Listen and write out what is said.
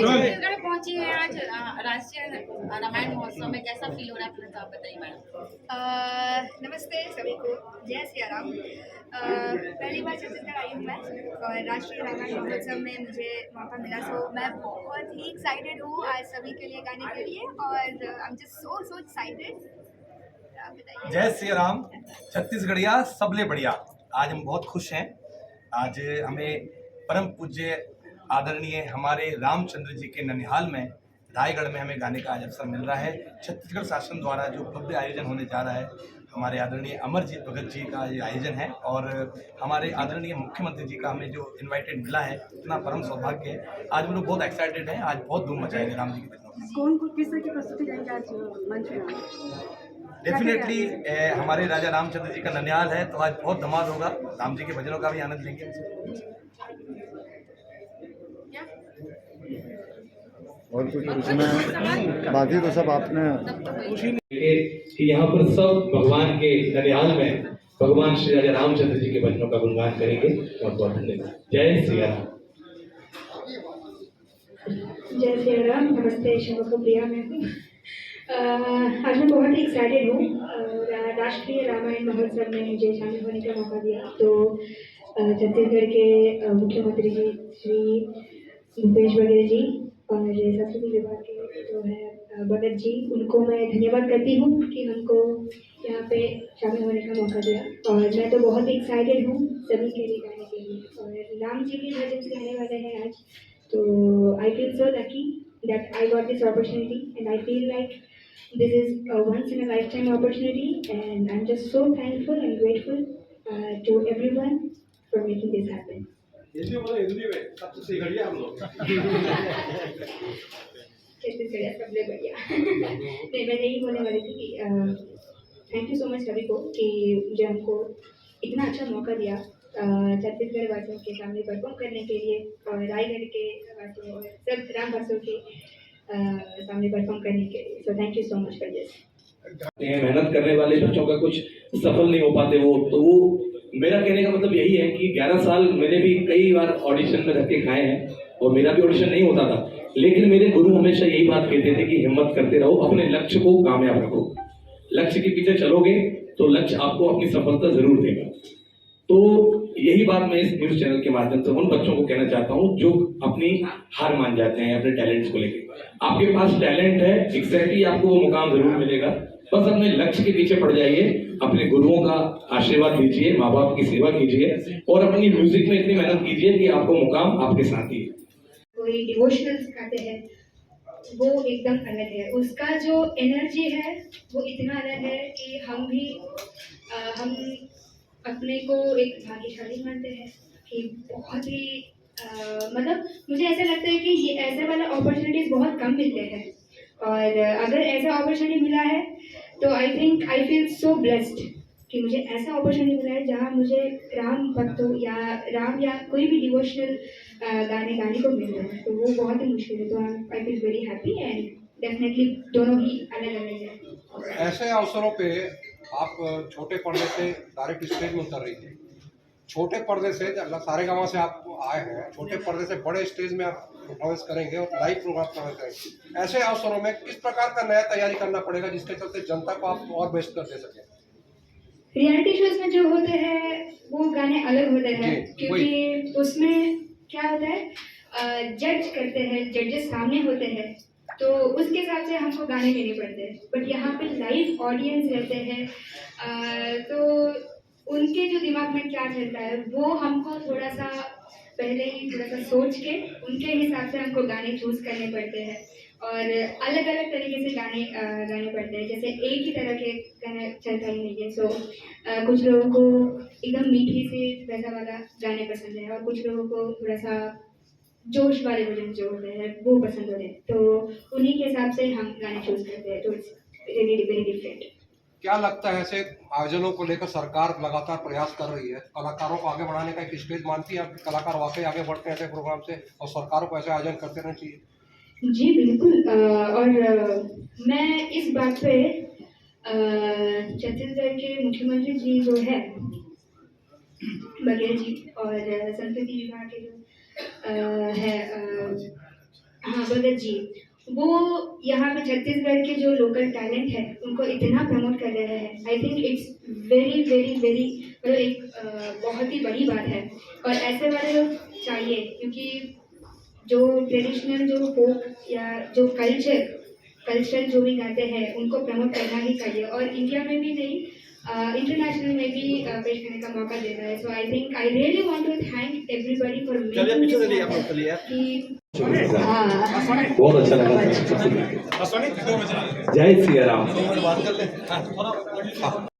छत्तीसगढ़ पहुंची है आज राष्ट्रीय रामायण महोत्सव में, कैसा फील हो रहा है तो आप बताइए मैडम। नमस्ते सभी को, जय सिया राम। पहली बार छत्तीसगढ़ आई हूँ मैं और राष्ट्रीय रामायण महोत्सव में मुझे मौका मिला, सो मैं बहुत ही एक्साइटेड हूँ आज सभी के लिए गाने के लिए और I am just so excited. आप बताइए। जय श्री राम। छत्तीसगढ़िया सबले बढ़िया। आज हम बहुत खुश हैं। आज हमें परम पूज्य आदरणीय हमारे रामचंद्र जी के ननिहाल में रायगढ़ में हमें गाने का आज अवसर मिल रहा है। छत्तीसगढ़ शासन द्वारा जो भव्य आयोजन होने जा रहा है, हमारे आदरणीय अमरजीत भगत जी का ये आयोजन है और हमारे आदरणीय मुख्यमंत्री जी का हमें जो इनवाइटेड मिला है, इतना परम सौभाग्य है। आज हम लोग बहुत एक्साइटेड हैं। आज बहुत धूम मचाएंगे राम जी की भजनों। कौन किस तरह की प्रस्तुति करेंगे आज मंच में? डेफिनेटली हमारे राजा रामचंद्र जी का ननिहाल है तो आज बहुत धमाल होगा। राम जी के भजनों का भी आनंद लेंगे। और कुछ उसमें बाकी तो सब आपने कि यहाँ पर सब भगवान के ननिहाल में भगवान श्री राजा रामचंद्र जी के भजनों का गुणगान करेंगे। बहुत बहुत धन्यवाद। जय श्री राम। जय श्री राम। नमस्ते, शुभ प्रिया मैं हूँ। आज मैं बहुत ही एक्साइटेड हूँ। राष्ट्रीय रामायण महोत्सव में मुझे शामिल होने का मौका दिया तो छत्तीसगढ़ के मुख्यमंत्री जी श्री भूपेश बघेल जी और संस्कृति विभाग के जो है भगत जी, उनको मैं धन्यवाद करती हूँ कि हमको यहाँ पे शामिल होने का मौका दिया। और मैं तो बहुत ही एक्साइटेड हूँ सभी के लिए गाने के लिए, और राम जी के भजन गाने वाले हैं आज, तो I feel so lucky that I got this opportunity and I feel like this is a once in a lifetime opportunity and I'm just so thankful and grateful to everyone for making this happen. छत्तीसगढ़िया सबले बढ़िया। नहीं, मैं यही बोलने वाली थी कि thank you so much सभी को कि मुझे हमको इतना अच्छा मौका दिया छत्तीसगढ़ वासियों के सामने परफॉर्म करने के लिए और रायगढ़ के वासियों और सब ग्रामवासियों के सामने परफॉर्म करने के लिए। So thank you so much for this. मेहनत करने वाले बच्चों का कुछ सफल नहीं हो पाते वो मेरा कहने का मतलब यही है कि 11 साल मैंने भी कई बार ऑडिशन में धक्के खाए हैं और मेरा भी ऑडिशन नहीं होता था, लेकिन मेरे गुरु हमेशा यही बात कहते थे कि हिम्मत करते रहो, अपने लक्ष्य को कामयाब रखो। लक्ष्य के पीछे चलोगे तो लक्ष्य आपको अपनी सफलता जरूर देगा। तो यही बात मैं इस न्यूज चैनल के माध्यम से उन बच्चों को कहना चाहता हूँ जो अपनी हार मान जाते हैं अपने टैलेंट्स को लेकर। आपके पास टैलेंट है, एग्जैक्टली आपको वो मुकाम जरूर मिलेगा। बस अपने लक्ष्य के पीछे पड़ जाइए, अपने गुरुओं का आशीर्वाद लीजिए, माँ बाप की सेवा कीजिए और अपनी म्यूजिक में इतनी मेहनत कीजिए कि आपको मुकाम आपके साथ ही है। कोई डिवोशनल सिखाते हैं वो एकदम अलग है, उसका जो एनर्जी है वो इतना अलग है कि हम अपने को एक भाग्यशाली मानते हैं कि बहुत ही मतलब मुझे ऐसा लगता है कि ये ऐसे वाला अपॉर्चुनिटीज बहुत कम मिलते हैं और अगर ऐसा अपॉर्चुनिटी मिला है तो आई फील सो ब्लेस्ड कि मुझे ऐसा अपॉर्चुनिटी मिला है जहाँ मुझे राम भक्तों या राम या कोई भी डिवोशनल गाने गाने को मिल रहा है, तो वो बहुत ही मुश्किल है। तो I feel very happy and definitely दोनों ही अलग अलग हैं। ऐसे अवसरों पे आप छोटे पर्दे से डायरेक्ट स्टेज में उतर रही थी। छोटे पर्दे से सारेगामा से आप आए हैं, छोटे पर्दे से बड़े स्टेज में आप परफॉर्मेंस करेंगे और लाइव प्रोग्राम करेंगे। ऐसे अवसरों में किस प्रकार का नया तैयारी करना पड़ेगा जिसके चलते जनता को आप और बेस्ट कर दे सकें? रियलिटी शोज में जो होते हैं वो गाने अलग होते हैं क्योंकि उसमें क्या होता है, जज करते हैं, जजेस सामने होते हैं तो उसके हिसाब से हमको गाने लेने पड़ते हैं। बट यहाँ पे लाइव ऑडियंस रहते हैं तो उनके जो दिमाग में क्या चलता है वो हमको थोड़ा सा पहले ही थोड़ा सा सोच के उनके हिसाब से हमको गाने चूज करने पड़ते हैं और अलग अलग तरीके से गाने पड़ते हैं। जैसे एक ही तरह के गाने चलता ही नहीं है। सो कुछ लोगों को एकदम मीठी से वैसा वाला गाने पसंद है और कुछ लोगों को थोड़ा सा जोश वाले भजन जो होते हैं वो पसंद होते हैं, तो उन्हीं के हिसाब से हम गाने चूज करते हैं। तो इट्स रियली वेरी डिफरेंट। क्या लगता है ऐसे आयोजनों को लेकर सरकार लगातार प्रयास कर रही है, कलाकारों को आगे बढ़ाने का एक स्टेज मानती है, कलाकार वाकई आगे बढ़ते हैं ऐसे प्रोग्राम से और सरकारों को ऐसे आयोजन करते रहना चाहिए? जी बिल्कुल। और मैं इस बात पे छत्तीसगढ़ के मुख्यमंत्री जी जो है बघेल जी और संस्कृति विभाग के जो है हाँ भगत जी, वो यहाँ पे छत्तीसगढ़ के जो लोकल टैलेंट है उनको इतना प्रमोट कर रहे हैं। I think it's very very very मतलब एक बहुत ही बड़ी बात है और ऐसे वाले लोग चाहिए, क्योंकि जो ट्रेडिशनल जो फोक या जो कल्चर जो भी गाते हैं उनको प्रमोट करना ही चाहिए और इंडिया में भी नहीं इंटरनेशनल में भी पेश करने का मौका देना है। So I think I really want to thank everybody for कि बहुत अच्छा लगा। जय सिया राम।